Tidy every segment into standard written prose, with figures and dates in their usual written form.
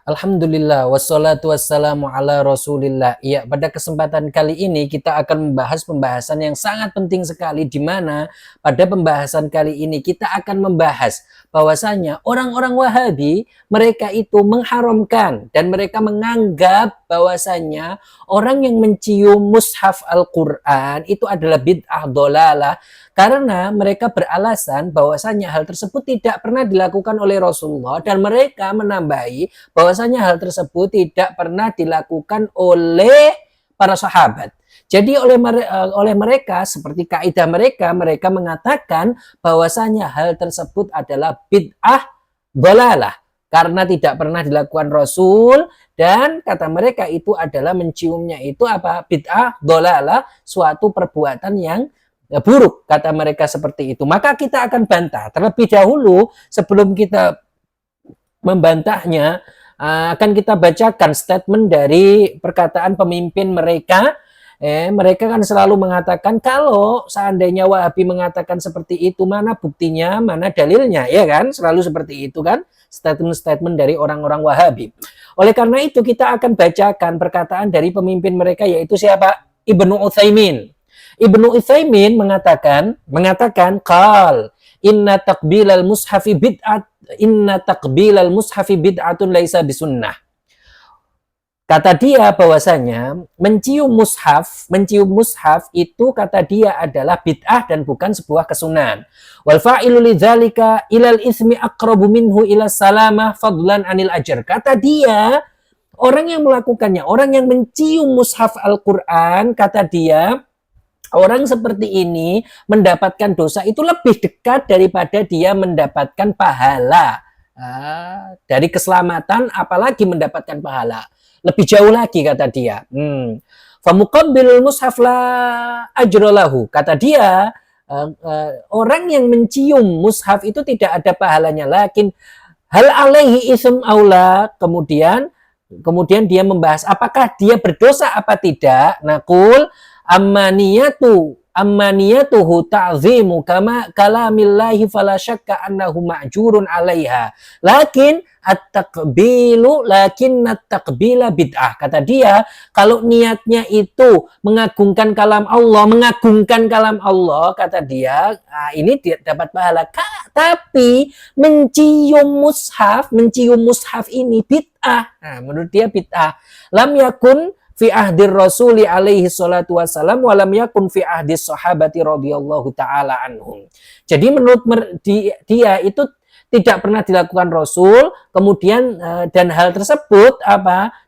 Alhamdulillah, wassalatu wassalamu ala rasulillah. Ya, pada kesempatan kali ini kita akan membahas pembahasan yang sangat penting sekali, di mana pada pembahasan kali ini kita akan membahas bahwasanya orang-orang Wahabi mereka itu mengharamkan dan mereka menganggap bahwasanya orang yang mencium mushaf Al-Quran itu adalah bid'ah dolalah, karena mereka beralasan bahwasanya hal tersebut tidak pernah dilakukan oleh Rasulullah, dan mereka menambahi bahwasanya hal tersebut tidak pernah dilakukan oleh para sahabat. Jadi oleh mereka, seperti kaidah mereka, mereka mengatakan bahwasanya hal tersebut adalah bid'ah dolalah karena tidak pernah dilakukan Rasul, dan kata mereka itu adalah menciumnya itu apa? Bid'ah dolalah, suatu perbuatan yang buruk, kata mereka seperti itu. Maka kita akan bantah terlebih dahulu. Sebelum kita membantahnya, akan kita bacakan statement dari perkataan pemimpin mereka. Mereka kan selalu mengatakan kalau seandainya Wahabi mengatakan seperti itu, mana buktinya, mana dalilnya, ya kan? Selalu seperti itu kan, statement-statement dari orang-orang Wahabi. Oleh karena itu kita akan bacakan perkataan dari pemimpin mereka, yaitu siapa? Ibnu Utsaimin. Ibnu Utsaimin mengatakan qal inna taqbilal mushafi bid'atun laisa bisunnah. Kata dia bahwasanya mencium mushaf itu kata dia adalah bid'ah dan bukan sebuah kesunahan. Wal fa'ilu lidzalika ilal ismi aqrabu minhu ila salamah fadlan anil ajr. Kata dia, orang yang melakukannya, orang yang mencium mushaf Al-Quran, kata dia, orang seperti ini mendapatkan dosa itu lebih dekat daripada dia mendapatkan pahala. Dari keselamatan apalagi mendapatkan pahala. Lebih jauh lagi, kata dia. Famuqabbilul mushaf la ajrolahu. Kata dia, orang yang mencium mushaf itu tidak ada pahalanya. Lakin hal alaihi ism aula. Kemudian dia membahas apakah dia berdosa apa tidak. Naqul ammaniyatuhu ta'zimu kama kalamillahi fala syakka annahu ma'jurun 'alaiha lakin at-taqbila bid'ah. Kata dia, kalau niatnya itu mengagungkan kalam Allah, kata dia, ini dapat pahala. Tapi mencium mushaf ini bid'ah. Menurut dia bid'ah. Lam yakun fi ahdir rasuli alaihi salatu wassalam walam yakun fi ahdis sahabati radhiyallahu ta'ala anhum. Jadi menurut dia itu tidak pernah dilakukan Rasul, kemudian dan hal tersebut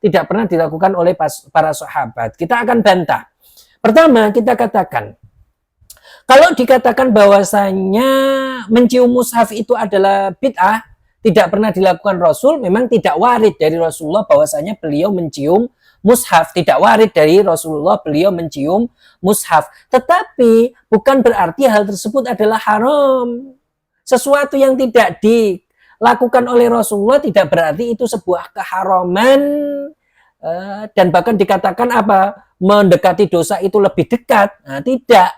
tidak pernah dilakukan oleh para sahabat. Kita akan bantah. Pertama, kita katakan, kalau dikatakan bahwasanya mencium mushaf itu adalah bid'ah, tidak pernah dilakukan Rasul, memang tidak warid dari Rasulullah bahwasanya beliau mencium mushaf. Tidak warid dari Rasulullah beliau mencium mushaf. Tetapi bukan berarti hal tersebut adalah haram. Sesuatu yang tidak dilakukan oleh Rasulullah tidak berarti itu sebuah keharaman, dan bahkan dikatakan mendekati dosa itu lebih dekat. Tidak.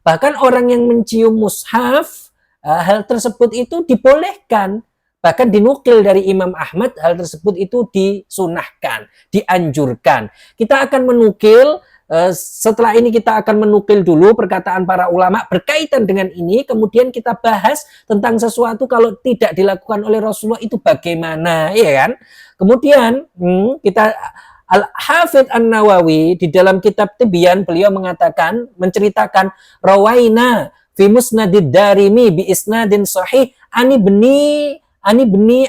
Bahkan orang yang mencium mushaf, hal tersebut itu dibolehkan. Bahkan dinukil dari Imam Ahmad, hal tersebut itu disunahkan, dianjurkan. Kita akan menukil, setelah ini kita akan menukil dulu perkataan para ulama berkaitan dengan ini, kemudian kita bahas tentang sesuatu kalau tidak dilakukan oleh Rasulullah itu bagaimana, ya kan? Kemudian kita Al-Hafidz An-Nawawi di dalam kitab Tibyan, beliau menceritakan rawaina fi musnadid Darimi bi isnadin sahih ani bni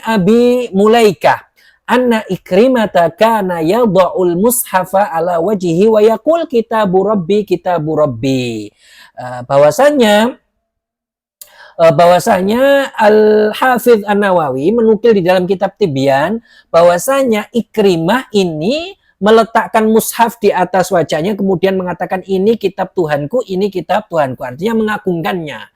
Abi Mulaikah anna Ikrimata kana yadha'ul mushafa ala wajhihi wa yaqul kitabu rabbi. Bahwasanya Al-Hafidz An-Nawawi menukil di dalam kitab Tibyan bahwasanya Ikrimah ini meletakkan mushaf di atas wajahnya, kemudian mengatakan ini kitab Tuhanku, ini kitab Tuhanku, artinya mengagungkannya.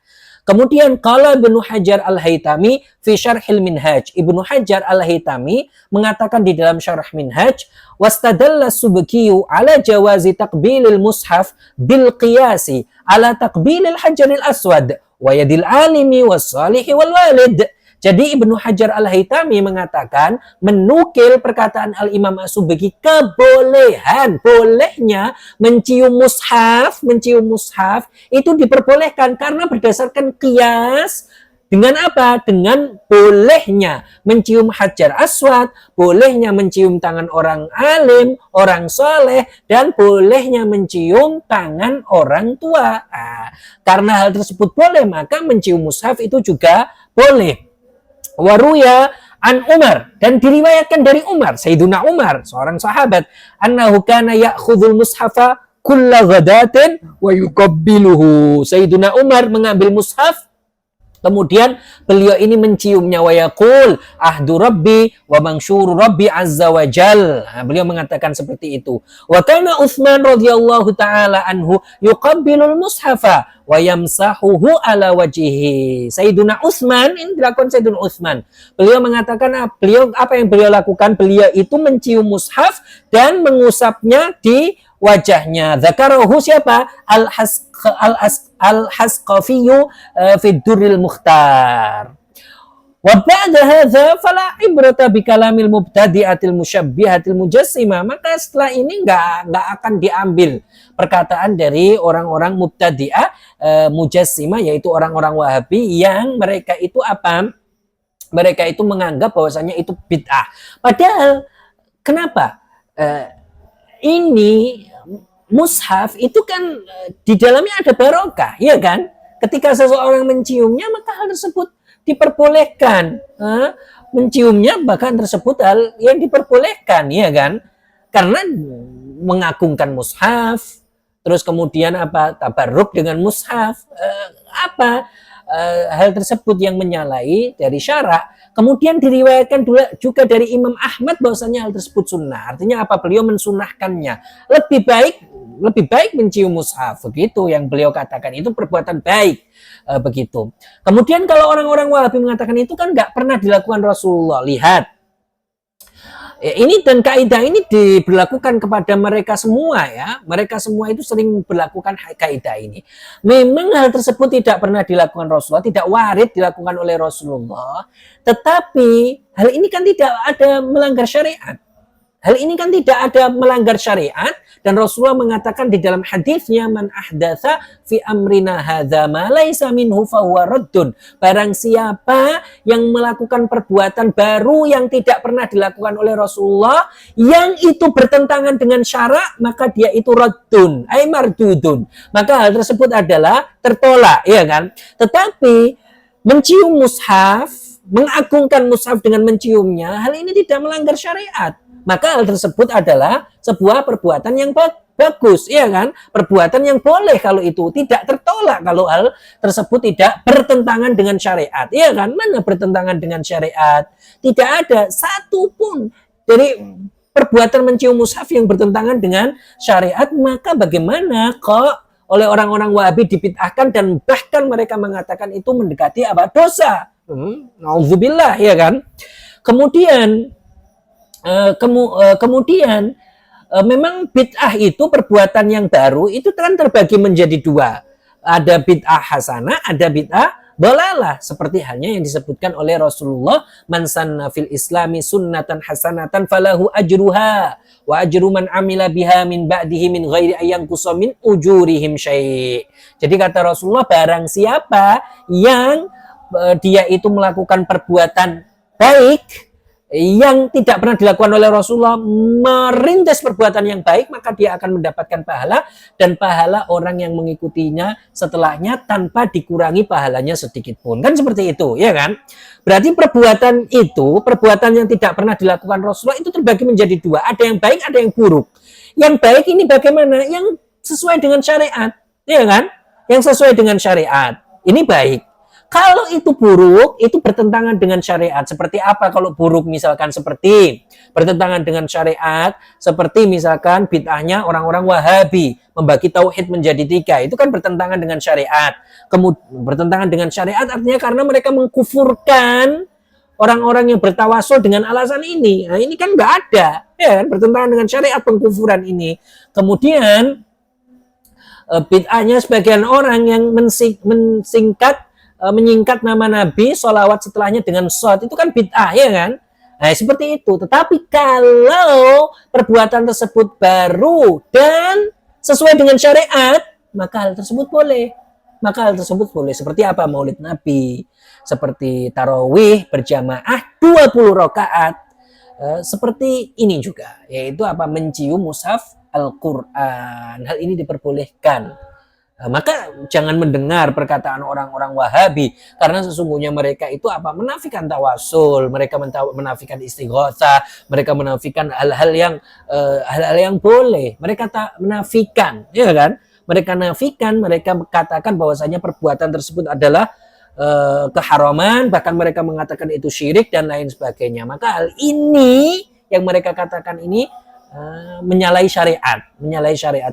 Kemudian qala Ibnu Hajar Al-Haytami fi Syarhil Minhaj. Ibnu Hajar Al-Haytami mengatakan di dalam Syarah Minhaj, wastadalla Subkiyu ala jawazi taqbilil mushaf bil qiyasi ala taqbilil hajaril aswad wa yadil alimi was salihi wal walid. Jadi Ibnu Hajar Al-Haytami mengatakan, menukil perkataan Al-Imam As-Subki, bolehnya mencium mushaf itu diperbolehkan karena berdasarkan qiyas dengan apa? Dengan bolehnya mencium hajar aswad, bolehnya mencium tangan orang alim, orang soleh, dan bolehnya mencium tangan orang tua. Nah, karena hal tersebut boleh, maka mencium mushaf itu juga boleh. Waruya an Umar, dan diriwayatkan dari Umar, Sayyiduna Umar, seorang sahabat, annahu kana ya'khudhul mushafa kulla ghadatin wa yuqabbiluhu. Sayyiduna Umar mengambil mushaf, kemudian beliau ini menciumnya, wa yaqul ahdu rabbi wa mansyuru rabbi azza wa jal. Nah, beliau mengatakan seperti itu. Wa kana Utsman radhiyallahu taala anhu yuqabbilul mushafa wa yamsahuhu ala wajhihi. Sayyiduna Utsman, ini dilakukan Sayyiduna Utsman. Beliau mengatakan apa yang beliau lakukan? Beliau itu mencium mushaf dan mengusapnya di wajahnya. Dzakarahu siapa? Al-Hasqafiyyu fi Durril Mukhtar. Wa ba'da hadza fala ibrata bi kalamil mubtadi'atil musyabbihatil mujassimah. Maka setelah ini enggak akan diambil perkataan dari orang-orang mubtadi'ah mujassimah, yaitu orang-orang Wahabi yang mereka itu apa? Mereka itu menganggap bahwasanya itu bid'ah. Padahal kenapa? Ini mushaf itu kan di dalamnya ada barokah, ya kan? Ketika seseorang menciumnya, maka hal tersebut diperbolehkan. Menciumnya bahkan tersebut hal yang diperbolehkan, ya kan? Karena mengagungkan mushaf, terus kemudian apa? Tabarruk dengan mushaf, hal tersebut yang menyalahi dari syarak. Kemudian diriwayatkan juga dari Imam Ahmad bahwasanya hal tersebut sunnah. Artinya apa? Beliau mensunahkannya. Lebih baik mencium mushaf, begitu yang beliau katakan, itu perbuatan baik, begitu. Kemudian kalau orang-orang Wahabi mengatakan itu kan nggak pernah dilakukan Rasulullah. Lihat, ini dan kaidah ini diberlakukan kepada mereka semua, ya. Mereka semua itu sering berlakukan kaidah ini. Memang hal tersebut tidak pernah dilakukan Rasulullah, tidak warid dilakukan oleh Rasulullah. Tetapi hal ini kan tidak ada melanggar syariat. Hal ini kan tidak ada melanggar syariat, dan Rasulullah mengatakan di dalam hadisnya, man ahdatsa fi amrina hadza ma laisa minhu fa huwa raddun. Barang siapa yang melakukan perbuatan baru yang tidak pernah dilakukan oleh Rasulullah, yang itu bertentangan dengan syarak, maka dia itu raddun, ay mardudun. Maka hal tersebut adalah tertolak, ya kan? Tetapi mencium mushaf, mengagungkan mushaf dengan menciumnya, hal ini tidak melanggar syariat. Maka hal tersebut adalah sebuah perbuatan yang bagus, ya kan? Perbuatan yang boleh kalau itu tidak tertolak, kalau hal tersebut tidak bertentangan dengan syariat, ya kan? Mana bertentangan dengan syariat? Tidak ada satupun dari perbuatan mencium mushaf yang bertentangan dengan syariat. Maka bagaimana kok oleh orang-orang Wahabi dibid'ahkan dan bahkan mereka mengatakan itu mendekati apa? Dosa. Nauzubillah, ya kan? Kemudian memang bid'ah itu perbuatan yang baru itu kan terbagi menjadi dua. Ada bid'ah hasanah, ada bid'ah dhalalah. Seperti halnya yang disebutkan oleh Rasulullah, man sanna fil islami sunnatan hasanatan falahu ajruha wa ajru man amila biha min ba'dihi min ghairi ayyanqusa min ujurihim syai'. Jadi kata Rasulullah, barang siapa yang dia itu melakukan perbuatan baik yang tidak pernah dilakukan oleh Rasulullah, merintis perbuatan yang baik, maka dia akan mendapatkan pahala, dan pahala orang yang mengikutinya setelahnya tanpa dikurangi pahalanya sedikit pun. Kan seperti itu, ya kan? Berarti perbuatan itu, perbuatan yang tidak pernah dilakukan Rasulullah itu terbagi menjadi dua. Ada yang baik, ada yang buruk. Yang baik ini bagaimana? Yang sesuai dengan syariat, ya kan? Yang sesuai dengan syariat, ini baik. Kalau itu buruk, itu bertentangan dengan syariat. Seperti apa kalau buruk? Misalkan seperti bertentangan dengan syariat, seperti misalkan bid'ahnya orang-orang Wahabi, membagi tauhid menjadi tiga. Itu kan bertentangan dengan syariat. Kemudian bertentangan dengan syariat artinya karena mereka mengkufurkan orang-orang yang bertawasul dengan alasan ini. Nah, ini kan nggak ada, ya kan? Bertentangan dengan syariat pengkufuran ini. Kemudian bid'ahnya sebagian orang yang mensingkat menyingkat nama Nabi, sholawat setelahnya dengan shod, itu kan bid'ah, ya kan? Nah, seperti itu. Tetapi kalau perbuatan tersebut baru dan sesuai dengan syariat, maka hal tersebut boleh. Maka hal tersebut boleh. Seperti apa? Maulid Nabi, seperti tarawih berjamaah 20 rakaat. Seperti ini juga, yaitu apa? Mencium mushaf Al-Quran. Hal ini diperbolehkan. Maka jangan mendengar perkataan orang-orang Wahabi, karena sesungguhnya mereka itu apa? Menafikan tawasul, mereka menafikan istighosa, mereka menafikan hal-hal yang boleh. Mereka tak menafikan, ya kan? Mereka nafikan, mereka katakan bahwasanya perbuatan tersebut adalah keharaman, bahkan mereka mengatakan itu syirik dan lain sebagainya. Maka hal ini yang mereka katakan ini menyalahi syariat,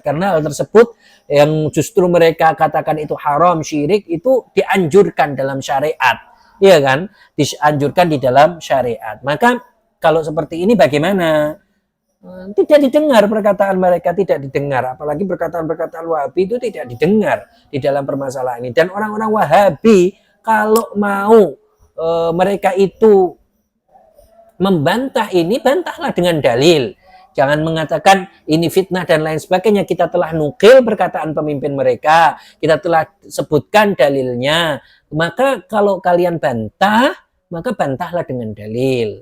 karena hal tersebut yang justru mereka katakan itu haram, syirik, itu dianjurkan dalam syariat, iya kan? Dianjurkan di dalam syariat. Maka kalau seperti ini bagaimana? Tidak didengar perkataan mereka, tidak didengar, apalagi perkataan-perkataan Wahabi itu tidak didengar di dalam permasalahan ini. Dan orang-orang Wahabi kalau mau mereka itu membantah ini, bantahlah dengan dalil. Jangan mengatakan ini fitnah dan lain sebagainya. Kita telah nukil perkataan pemimpin mereka, kita telah sebutkan dalilnya. Maka kalau kalian bantah, maka bantahlah dengan dalil.